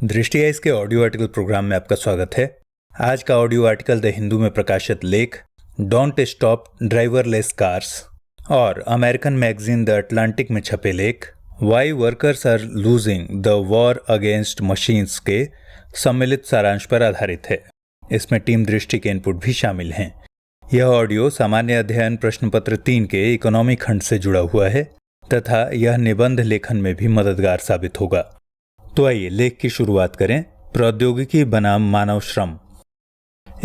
दृष्टि है इसके ऑडियो आर्टिकल प्रोग्राम में आपका स्वागत है। आज का ऑडियो आर्टिकल द हिंदू में प्रकाशित लेख डोंट स्टॉप ड्राइवरलेस कार्स और अमेरिकन मैगजीन द अटलांटिक में छपे लेख why workers are losing the war against machines के सम्मिलित सारांश पर आधारित है। इसमें टीम दृष्टि के इनपुट भी शामिल हैं। यह ऑडियो सामान्य अध्ययन प्रश्न पत्र 3 के इकोनॉमी खंड से जुड़ा हुआ है तथा यह निबंध लेखन में भी मददगार साबित होगा। तो आइए लेख की शुरुआत करें। प्रौद्योगिकी बनाम मानव श्रम।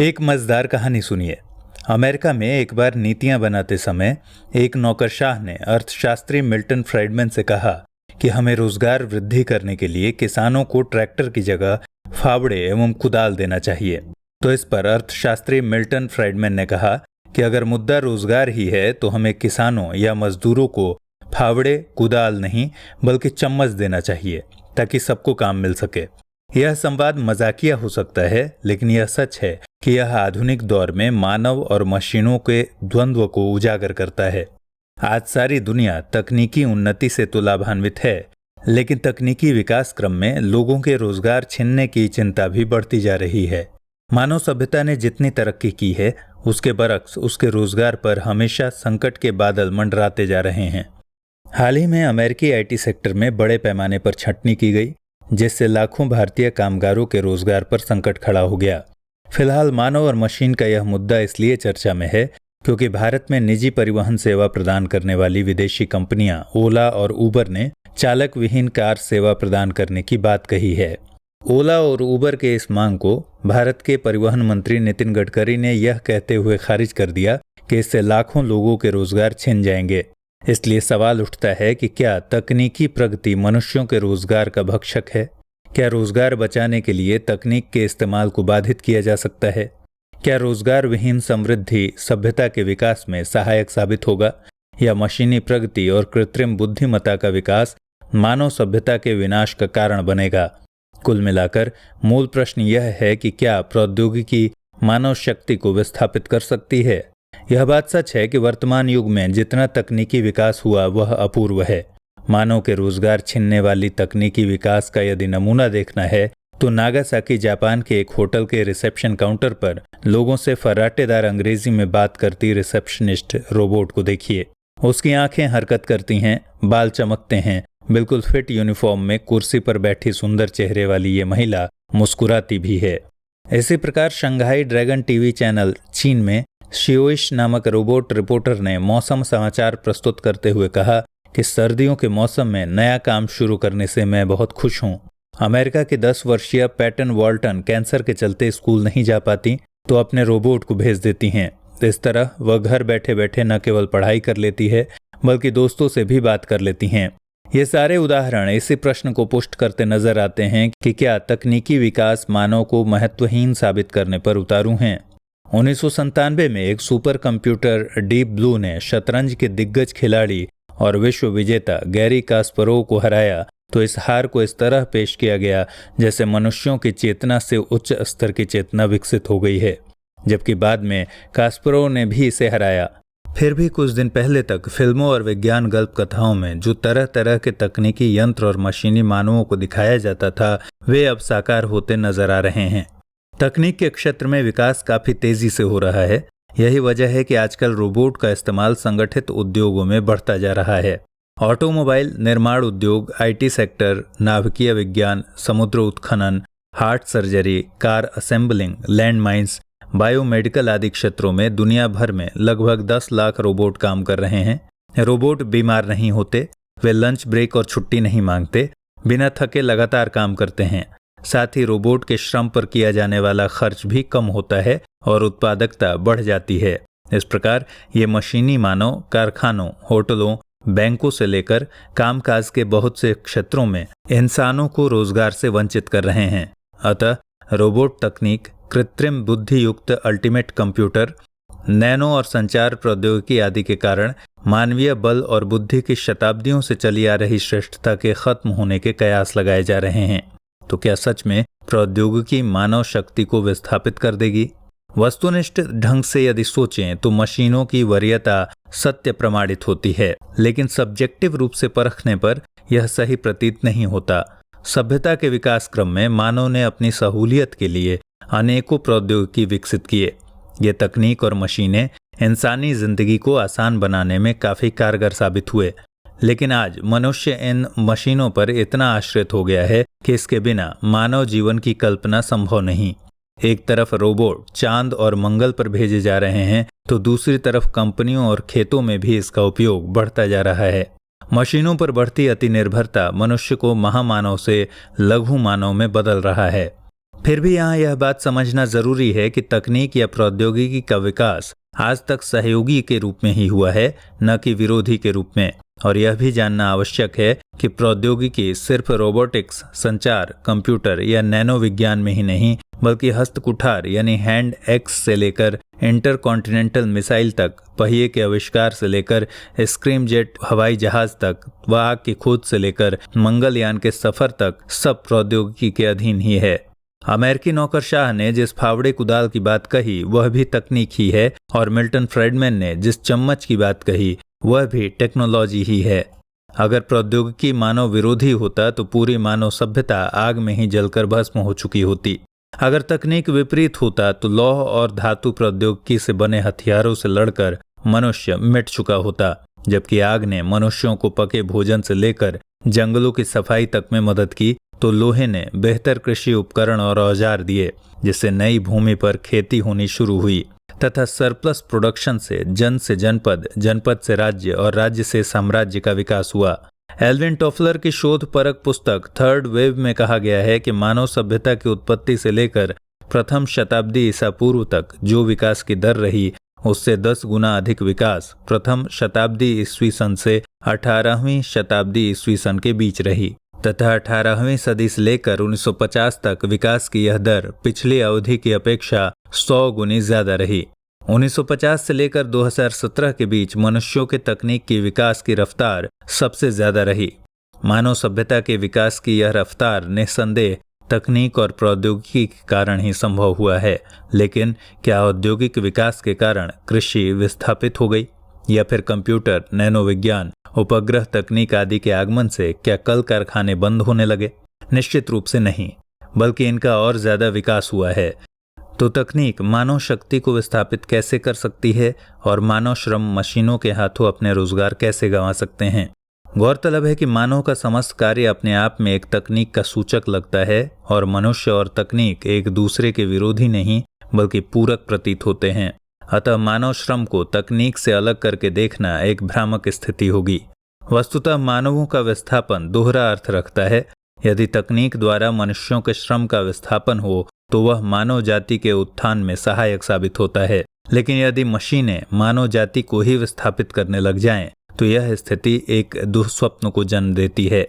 एक मजेदार कहानी सुनिए। अमेरिका में एक बार नीतियां बनाते समय एक नौकरशाह ने अर्थशास्त्री मिल्टन फ्राइडमैन से कहा कि हमें रोजगार वृद्धि करने के लिए किसानों को ट्रैक्टर की जगह फावड़े एवं कुदाल देना चाहिए। तो इस पर अर्थशास्त्री मिल्टन फ्राइडमैन ने कहा कि अगर मुद्दा रोजगार ही है तो हमें किसानों या मजदूरों को फावड़े कुदाल नहीं बल्कि चम्मच देना चाहिए ताकि सबको काम मिल सके। यह संवाद मजाकिया हो सकता है, लेकिन यह सच है कि यह आधुनिक दौर में मानव और मशीनों के द्वंद्व को उजागर करता है। आज सारी दुनिया तकनीकी उन्नति से तो लाभान्वित है, लेकिन तकनीकी विकास क्रम में लोगों के रोजगार छीनने की चिंता भी बढ़ती जा रही है। मानव सभ्यता ने जितनी तरक्की की है उसके बरक्स उसके रोजगार पर हमेशा संकट के बादल मंडराते जा रहे हैं। हाल ही में अमेरिकी आईटी सेक्टर में बड़े पैमाने पर छंटनी की गई, जिससे लाखों भारतीय कामगारों के रोजगार पर संकट खड़ा हो गया। फिलहाल मानव और मशीन का यह मुद्दा इसलिए चर्चा में है क्योंकि भारत में निजी परिवहन सेवा प्रदान करने वाली विदेशी कंपनियां ओला और उबर ने चालक विहीन कार सेवा प्रदान करने की बात कही है। ओला और उबर के इस मांग को भारत के परिवहन मंत्री नितिन गडकरी ने यह कहते हुए खारिज कर दिया कि इससे लाखों लोगों के रोजगार छिन जाएंगे। इसलिए सवाल उठता है कि क्या तकनीकी प्रगति मनुष्यों के रोजगार का भक्षक है? क्या रोजगार बचाने के लिए तकनीक के इस्तेमाल को बाधित किया जा सकता है? क्या रोजगार विहीन समृद्धि सभ्यता के विकास में सहायक साबित होगा या मशीनी प्रगति और कृत्रिम बुद्धिमत्ता का विकास मानव सभ्यता के विनाश का कारण बनेगा? कुल मिलाकर मूल प्रश्न यह है कि क्या प्रौद्योगिकी मानव शक्ति को विस्थापित कर सकती है? यह बात सच है कि वर्तमान युग में जितना तकनीकी विकास हुआ वह अपूर्व है। मानव के रोजगार छीनने वाली तकनीकी विकास का यदि नमूना देखना है तो नागासाकी जापान के एक होटल के रिसेप्शन काउंटर पर लोगों से फर्राटेदार अंग्रेजी में बात करती रिसेप्शनिस्ट रोबोट को देखिए। उसकी आंखें हरकत करती हैं, बाल चमकते हैं। बिल्कुल फिट यूनिफॉर्म में कुर्सी पर बैठी सुंदर चेहरे वाली ये महिला मुस्कुराती भी है। इसी प्रकार शंघाई ड्रैगन टीवी चैनल चीन में शियोइश नामक रोबोट रिपोर्टर ने मौसम समाचार प्रस्तुत करते हुए कहा कि सर्दियों के मौसम में नया काम शुरू करने से मैं बहुत खुश हूँ। अमेरिका की 10 वर्षीय पैटन वॉल्टन कैंसर के चलते स्कूल नहीं जा पाती तो अपने रोबोट को भेज देती हैं। इस तरह वह घर बैठे बैठे न केवल पढ़ाई कर लेती है बल्कि दोस्तों से भी बात कर लेती हैं। ये सारे उदाहरण इसी प्रश्न को पुष्ट करते नजर आते हैं कि क्या तकनीकी विकास मानव को महत्वहीन साबित करने पर उतारू हैं। 1997 में एक सुपर कंप्यूटर डीप ब्लू ने शतरंज के दिग्गज खिलाड़ी और विश्व विजेता गैरी कास्परोव को हराया तो इस हार को इस तरह पेश किया गया जैसे मनुष्यों की चेतना से उच्च स्तर की चेतना विकसित हो गई है, जबकि बाद में कास्परोव ने भी इसे हराया। फिर भी कुछ दिन पहले तक फिल्मों और विज्ञान गल्प कथाओं में जो तरह तरह के तकनीकी यंत्र और मशीनी मानवों को दिखाया जाता था वे अब साकार होते नजर आ रहे हैं। तकनीक के क्षेत्र में विकास काफी तेजी से हो रहा है। यही वजह है कि आजकल रोबोट का इस्तेमाल संगठित उद्योगों में बढ़ता जा रहा है। ऑटोमोबाइल, निर्माण उद्योग, आईटी सेक्टर, नाभिकीय विज्ञान, समुद्र उत्खनन, heart surgery, car assembling, land mines, biomedical आदि क्षेत्रों में दुनिया भर में लगभग 10 लाख रोबोट काम कर रहे हैं। रोबोट बीमार नहीं होते, वे लंच ब्रेक और छुट्टी नहीं मांगते, बिना थके लगातार काम करते हैं। साथ ही रोबोट के श्रम पर किया जाने वाला खर्च भी कम होता है और उत्पादकता बढ़ जाती है। इस प्रकार ये मशीनी मानव कारखानों, होटलों, बैंकों से लेकर कामकाज के बहुत से क्षेत्रों में इंसानों को रोजगार से वंचित कर रहे हैं। अतः रोबोट तकनीक, कृत्रिम बुद्धि युक्त अल्टीमेट कंप्यूटर, नैनो और संचार प्रौद्योगिकी आदि के कारण मानवीय बल और बुद्धि की शताब्दियों से चली आ रही श्रेष्ठता के खत्म होने के कयास लगाए जा रहे हैं। तो क्या सच में प्रौद्योगिकी मानव शक्ति को विस्थापित कर देगी? वस्तुनिष्ठ ढंग से यदि सोचें तो मशीनों की वरीयता सत्य प्रमाणित होती है, लेकिन सब्जेक्टिव रूप से परखने पर यह सही प्रतीत नहीं होता। सभ्यता के विकास क्रम में मानव ने अपनी सहूलियत के लिए अनेकों प्रौद्योगिकी विकसित किए। ये तकनीक और मशीनें इंसानी जिंदगी को आसान बनाने में काफ़ी कारगर साबित हुए, लेकिन आज मनुष्य इन मशीनों पर इतना आश्रित हो गया है कि इसके बिना मानव जीवन की कल्पना संभव नहीं। एक तरफ रोबोट चांद और मंगल पर भेजे जा रहे हैं, तो दूसरी तरफ कंपनियों और खेतों में भी इसका उपयोग बढ़ता जा रहा है। मशीनों पर बढ़ती अति निर्भरता मनुष्य को महामानव से लघु मानव में बदल रहा है। फिर भी यहाँ यह बात समझना जरूरी है कि तकनीक या प्रौद्योगिकी का विकास आज तक सहयोगी के रूप में ही हुआ है, न कि विरोधी के रूप में। और यह भी जानना आवश्यक है कि प्रौद्योगिकी सिर्फ रोबोटिक्स, संचार, कंप्यूटर या नैनो विज्ञान में ही नहीं, बल्कि हस्तकुठार यानी हैंड एक्स से लेकर इंटरकॉन्टिनेंटल मिसाइल तक, पहिए के आविष्कार से लेकर स्क्रीमजेट हवाई जहाज तक, व आग की खोज से लेकर मंगलयान के सफर तक सब प्रौद्योगिकी के अधीन ही है। अमेरिकी नौकरशाह ने जिस फावड़े कुदाल की बात कही वह भी तकनीक ही है, और मिल्टन फ्रीडमैन ने जिस चम्मच की बात कही वह भी टेक्नोलॉजी ही है। अगर प्रौद्योगिकी मानव विरोधी होता तो पूरी मानव सभ्यता आग में ही जलकर भस्म हो चुकी होती। अगर तकनीक विपरीत होता तो लौह और धातु प्रौद्योगिकी से बने हथियारों से लड़कर मनुष्य मिट चुका होता, जबकि आग ने मनुष्यों को पके भोजन से लेकर जंगलों की सफाई तक में मदद की, तो लोहे ने बेहतर कृषि उपकरण और औजार दिए, जिससे नई भूमि पर खेती होनी शुरू हुई तथा सरप्लस प्रोडक्शन से जनपद, जनपद से राज्य और राज्य से साम्राज्य का विकास हुआ। एल्विन टॉफलर की शोध परक पुस्तक थर्ड वेव में कहा गया है कि मानव सभ्यता की उत्पत्ति से लेकर प्रथम शताब्दी ईसा पूर्व तक जो विकास की दर रही, उससे 10 गुना अधिक विकास प्रथम शताब्दी ईस्वी सन से 18वीं शताब्दी ईस्वी सन के बीच रही, तथा 18वीं सदी से लेकर 1950 तक विकास की यह दर पिछली अवधि की अपेक्षा 100 गुनी ज्यादा रही। 1950 से लेकर 2017 के बीच मनुष्यों के तकनीक की विकास की रफ्तार सबसे ज्यादा रही। मानव सभ्यता के विकास की यह रफ्तार निस्संदेह तकनीक और प्रौद्योगिकी के कारण ही संभव हुआ है, लेकिन क्या औद्योगिक विकास के कारण कृषि विस्थापित हो गई, या फिर कंप्यूटर, नैनो विज्ञान, उपग्रह तकनीक आदि के आगमन से क्या कल कारखाने बंद होने लगे? निश्चित रूप से नहीं, बल्कि इनका और ज्यादा विकास हुआ है। तो तकनीक मानव शक्ति को विस्थापित कैसे कर सकती है, और मानव श्रम मशीनों के हाथों अपने रोजगार कैसे गंवा सकते हैं? गौरतलब है कि मानव का समस्त कार्य अपने आप में एक तकनीक का सूचक लगता है, और मनुष्य और तकनीक एक दूसरे के विरोधी नहीं बल्कि पूरक प्रतीत होते हैं। अतः मानव श्रम को तकनीक से अलग करके देखना एक भ्रामक स्थिति होगी। वस्तुतः मानवों का विस्थापन दोहरा अर्थ रखता है। यदि तकनीक द्वारा मनुष्यों के श्रम का विस्थापन हो तो वह मानव जाति के उत्थान में सहायक साबित होता है, लेकिन यदि मशीनें मानव जाति को ही विस्थापित करने लग जाएं, तो यह स्थिति एक दुःस्वप्न को जन्म देती है।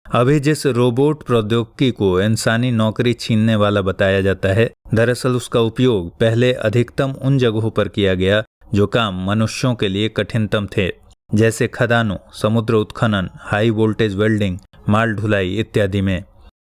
अभी जिस रोबोट प्रौद्योगिकी को इंसानी नौकरी छीनने वाला बताया जाता है, दरअसल उसका उपयोग पहले अधिकतम उन जगहों पर किया गया जो काम मनुष्यों के लिए कठिनतम थे, जैसे खदानों, समुद्र उत्खनन, हाई वोल्टेज वेल्डिंग, माल ढुलाई इत्यादि में।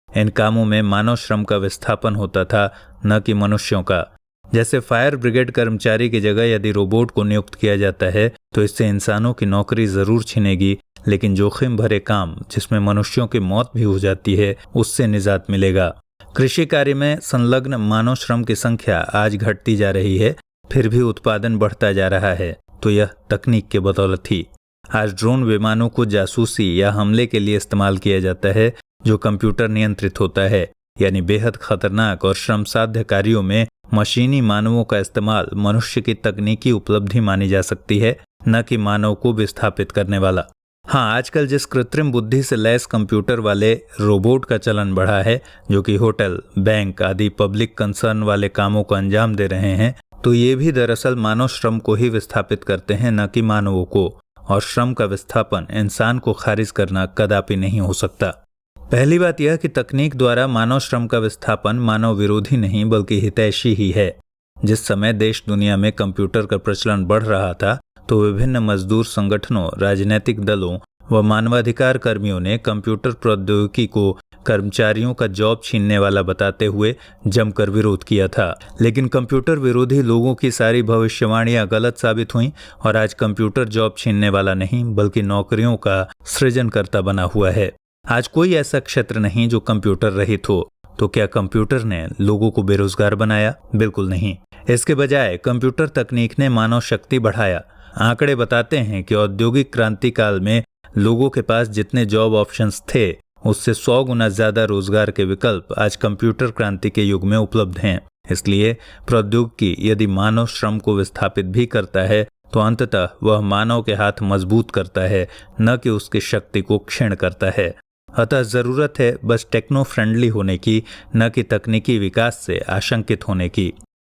इन कामों में मानव श्रम का विस्थापन होता था, न कि मनुष्यों का। जैसे फायर ब्रिगेड कर्मचारी की जगह यदि रोबोट को नियुक्त किया जाता है तो इससे इंसानों की नौकरी जरूर छिनेगी, लेकिन जोखिम भरे काम जिसमें मनुष्यों की मौत भी हो जाती है उससे निजात मिलेगा। कृषि कार्य में संलग्न मानव श्रम की संख्या आज घटती जा रही है, फिर भी उत्पादन बढ़ता जा रहा है, तो यह तकनीक के बदौलत ही। आज ड्रोन विमानों को जासूसी या हमले के लिए इस्तेमाल किया जाता है, जो कंप्यूटर नियंत्रित होता है, यानी बेहद खतरनाक और श्रमसाध्य कार्यों में मशीनी मानवों का इस्तेमाल मनुष्य की तकनीकी उपलब्धि मानी जा सकती है, न कि मानव को विस्थापित करने वाला। हाँ, आजकल जिस कृत्रिम बुद्धि से लैस कंप्यूटर वाले रोबोट का चलन बढ़ा है, जो कि होटल, बैंक आदि पब्लिक कंसर्न वाले कामों को अंजाम दे रहे हैं, तो ये भी दरअसल मानव श्रम को ही विस्थापित करते हैं, न कि मानवों को। और श्रम का विस्थापन इंसान को खारिज करना कदापि नहीं हो सकता। पहली बात यह कि तकनीक द्वारा मानव श्रम का विस्थापन मानव विरोधी नहीं बल्कि हितैषी ही है। जिस समय देश दुनिया में कंप्यूटर का प्रचलन बढ़ रहा था, तो विभिन्न मजदूर संगठनों, राजनीतिक दलों व मानवाधिकार कर्मियों ने कंप्यूटर प्रौद्योगिकी को कर्मचारियों का जॉब छीनने वाला बताते हुए जमकर विरोध किया था। लेकिन कंप्यूटर विरोधी लोगों की सारी भविष्यवाणियां गलत साबित हुईं और आज कंप्यूटर जॉब छीनने वाला नहीं बल्कि नौकरियों का सृजनकर्ता बना हुआ है। आज कोई ऐसा क्षेत्र नहीं जो कंप्यूटर रहित हो। तो क्या कंप्यूटर ने लोगों को बेरोजगार बनाया? बिल्कुल नहीं। इसके बजाय कंप्यूटर तकनीक ने मानव शक्ति बढ़ाया। आंकड़े बताते हैं कि औद्योगिक क्रांति काल में लोगों के पास जितने जॉब ऑप्शंस थे उससे 100 गुना ज्यादा रोजगार के विकल्प आज कंप्यूटर क्रांति के युग में उपलब्ध हैं। इसलिए प्रौद्योगिकी यदि मानव श्रम को विस्थापित भी करता है तो अंततः वह मानव के हाथ मजबूत करता है, न कि उसकी शक्ति को क्षीण करता है। अतः जरूरत है बस टेक्नो फ्रेंडली होने की, न कि तकनीकी विकास से आशंकित होने की।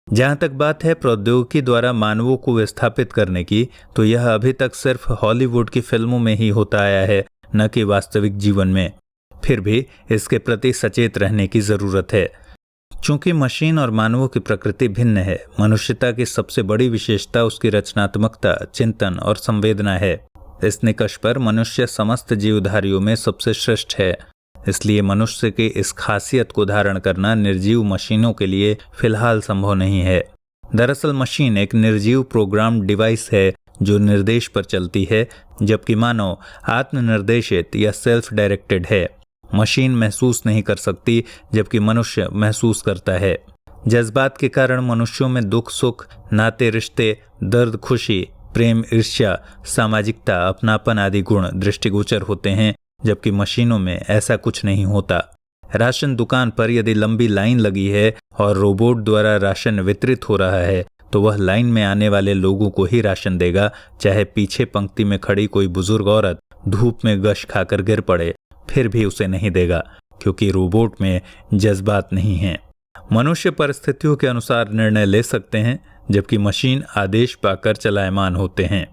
जहां तक बात है प्रौद्योगिकी द्वारा मानवों को विस्थापित करने की, तो यह अभी तक सिर्फ हॉलीवुड की फिल्मों में ही होता आया है, न कि वास्तविक जीवन में। फिर भी इसके प्रति सचेत रहने की जरूरत है। चूंकि मशीन और मानवों की प्रकृति भिन्न है, मनुष्यता की सबसे बड़ी विशेषता उसकी रचनात्मकता, चिंतन और संवेदना है। इस निकष पर मनुष्य समस्त जीवधारियों में सबसे श्रेष्ठ है। इसलिए मनुष्य की इस खासियत को धारण करना निर्जीव मशीनों के लिए फिलहाल संभव नहीं है। दरअसल मशीन एक निर्जीव प्रोग्राम डिवाइस है जो निर्देश पर चलती है, जबकि मानव आत्मनिर्देशित या सेल्फ डायरेक्टेड है। मशीन महसूस नहीं कर सकती, जबकि मनुष्य महसूस करता है। जज्बात के कारण मनुष्यों में दुख सुख, नाते रिश्ते, दर्द खुशी, प्रेम ईर्ष्या, सामाजिकता, अपनापन आदि गुण दृष्टिगोचर होते हैं, जबकि मशीनों में ऐसा कुछ नहीं होता। राशन दुकान पर यदि लंबी लाइन लगी है और रोबोट द्वारा राशन वितरित हो रहा है तो वह लाइन में आने वाले लोगों को ही राशन देगा, चाहे पीछे पंक्ति में खड़ी कोई बुजुर्ग औरत धूप में गश खाकर गिर पड़े, फिर भी उसे नहीं देगा, क्योंकि रोबोट में जज्बात नहीं हैं। मनुष्य परिस्थितियों के अनुसार निर्णय ले सकते हैं, जबकि मशीन आदेश पाकर चलायमान होते हैं।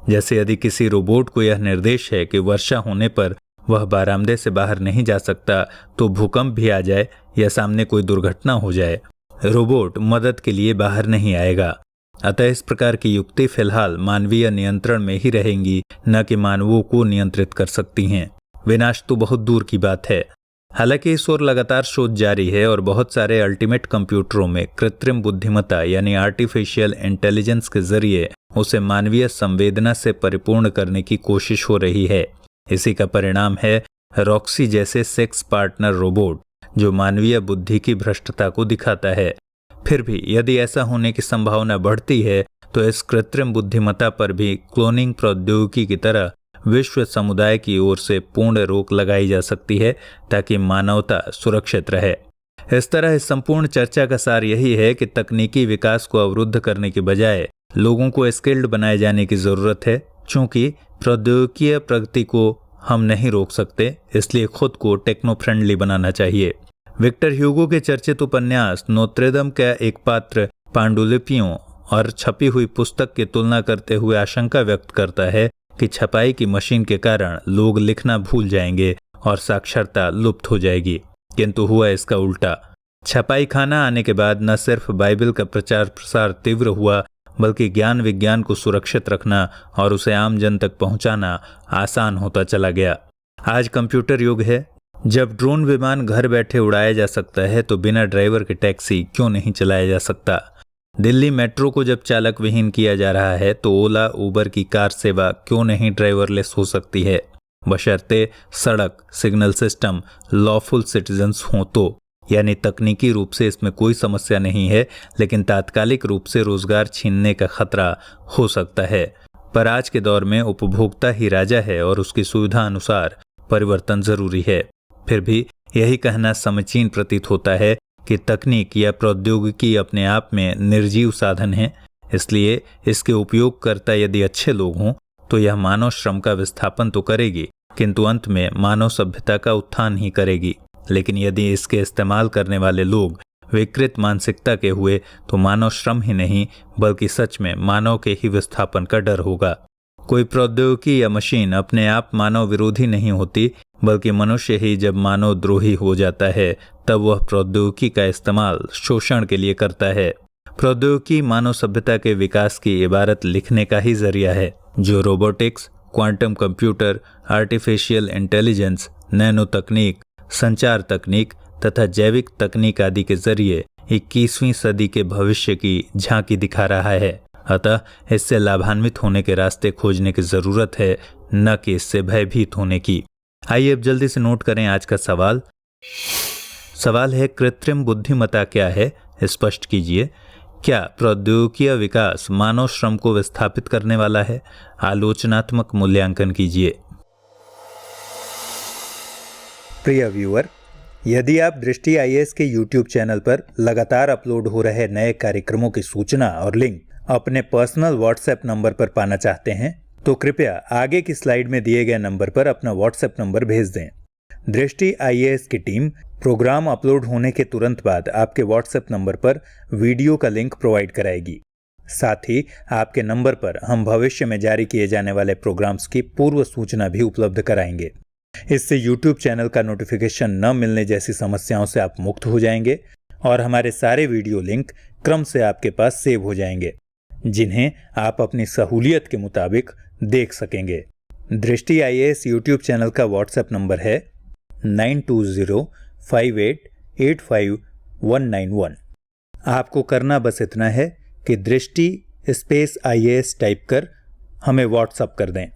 जैसे यदि किसी रोबोट को यह निर्देश है कि वर्षा होने पर वह बारामदे से बाहर नहीं जा सकता, तो भूकंप भी आ जाए या सामने कोई दुर्घटना हो जाए, रोबोट मदद के लिए बाहर नहीं आएगा। अतः इस प्रकार की युक्ति फिलहाल मानवीय नियंत्रण में ही रहेंगी, न कि मानवों को नियंत्रित कर सकती हैं। विनाश तो बहुत दूर की बात है। हालांकि इस ओर लगातार शोध जारी है और बहुत सारे अल्टीमेट कंप्यूटरों में कृत्रिम बुद्धिमत्ता यानी आर्टिफिशियल इंटेलिजेंस के जरिए उसे मानवीय संवेदना से परिपूर्ण करने की कोशिश हो रही है। इसी का परिणाम है रॉक्सी जैसे सेक्स पार्टनर रोबोट, जो मानवीय बुद्धि की भ्रष्टता को दिखाता है। फिर भी यदि ऐसा होने की संभावना बढ़ती है तो इस कृत्रिम बुद्धिमत्ता पर भी क्लोनिंग प्रौद्योगिकी की तरह विश्व समुदाय की ओर से पूर्ण रोक लगाई जा सकती है, ताकि मानवता सुरक्षित रहे। इस तरह इस संपूर्ण चर्चा का सार यही है कि तकनीकी विकास को अवरुद्ध करने के बजाय लोगों को स्किल्ड बनाए जाने की जरूरत है। चूंकि प्रौद्योगिकीय प्रगति को हम नहीं रोक सकते, इसलिए खुद को टेक्नो फ्रेंडली बनाना चाहिए। विक्टर ह्यूगो के चर्चित उपन्यास नोत्रेदम का एक पात्र पांडुलिपियों और छपी हुई पुस्तक की तुलना करते हुए आशंका व्यक्त करता है कि छपाई की मशीन के कारण लोग लिखना भूल जाएंगे और साक्षरता लुप्त हो जाएगी। किंतु हुआ इसका उल्टा। छपाई खाना आने के बाद न सिर्फ बाइबल का प्रचार प्रसार तीव्र हुआ, बल्कि ज्ञान विज्ञान को सुरक्षित रखना और उसे आम जन तक पहुंचाना आसान होता चला गया। आज कंप्यूटर युग है। जब ड्रोन विमान घर बैठे उड़ाया जा सकता है तो बिना ड्राइवर के टैक्सी क्यों नहीं चलाया जा सकता? दिल्ली मेट्रो को जब चालक विहीन किया जा रहा है तो ओला उबर की कार सेवा क्यों नहीं ड्राइवरलेस हो सकती है, बशर्ते सड़क, सिग्नल सिस्टम लॉफुल सिटीजन्स हों तो। यानी तकनीकी रूप से इसमें कोई समस्या नहीं है, लेकिन तात्कालिक रूप से रोजगार छीनने का खतरा हो सकता है। पर आज के दौर में उपभोक्ता ही राजा है और उसकी सुविधा अनुसार परिवर्तन जरूरी है। फिर भी यही कहना समीचीन प्रतीत होता है कि तकनीक या प्रौद्योगिकी अपने आप में निर्जीव साधन है। इसलिए इसके उपयोगकर्ता यदि अच्छे लोग हों तो यह मानव श्रम का विस्थापन तो करेगी, किंतु अंत में मानव सभ्यता का उत्थान ही करेगी। लेकिन यदि इसके इस्तेमाल करने वाले लोग विकृत मानसिकता के हुए तो मानव श्रम ही नहीं, बल्कि सच में मानव के ही विस्थापन का डर होगा। कोई प्रौद्योगिकी या मशीन अपने आप मानव विरोधी नहीं होती, बल्कि मनुष्य ही जब मानव द्रोही हो जाता है तब वह प्रौद्योगिकी का इस्तेमाल शोषण के लिए करता है। प्रौद्योगिकी मानव सभ्यता के विकास की इबारत लिखने का ही जरिया है, जो robotics, quantum computer, artificial intelligence, nano तकनीक, संचार तकनीक तथा जैविक तकनीक आदि के जरिए 21वीं सदी के भविष्य की झांकी दिखा रहा है। अतः इससे लाभान्वित होने के रास्ते खोजने की जरूरत है, न कि इससे भयभीत होने की। आइए अब जल्दी से नोट करें आज का सवाल। सवाल है, कृत्रिम बुद्धिमत्ता क्या है, स्पष्ट कीजिए। क्या प्रौद्योगिकी विकास मानव श्रम को विस्थापित करने वाला है? आलोचनात्मक मूल्यांकन कीजिए। प्रिय व्यूअर, यदि आप दृष्टि आईएएस के YouTube चैनल पर लगातार अपलोड हो रहे नए कार्यक्रमों की सूचना और लिंक अपने पर्सनल व्हाट्सएप नंबर पर पाना चाहते हैं तो कृपया आगे की स्लाइड में दिए गए नंबर पर अपना व्हाट्सएप नंबर भेज दें। दृष्टि आईएएस की टीम प्रोग्राम अपलोड होने के तुरंत बाद आपके व्हाट्सएप नंबर पर वीडियो का लिंक प्रोवाइड कराएगी। साथ ही आपके नंबर पर हम भविष्य में जारी किए जाने वाले प्रोग्राम्स की पूर्व सूचना भी उपलब्ध कराएंगे। इससे YouTube चैनल का नोटिफिकेशन न मिलने जैसी समस्याओं से आप मुक्त हो जाएंगे और हमारे सारे वीडियो लिंक क्रम से आपके पास सेव हो जाएंगे, जिन्हें आप अपनी सहूलियत के मुताबिक देख सकेंगे। दृष्टि आईएएस YouTube चैनल का व्हाट्सएप नंबर है 9205885191। आपको करना बस इतना है कि दृष्टि स्पेस IAS टाइप कर हमें व्हाट्सएप कर दें।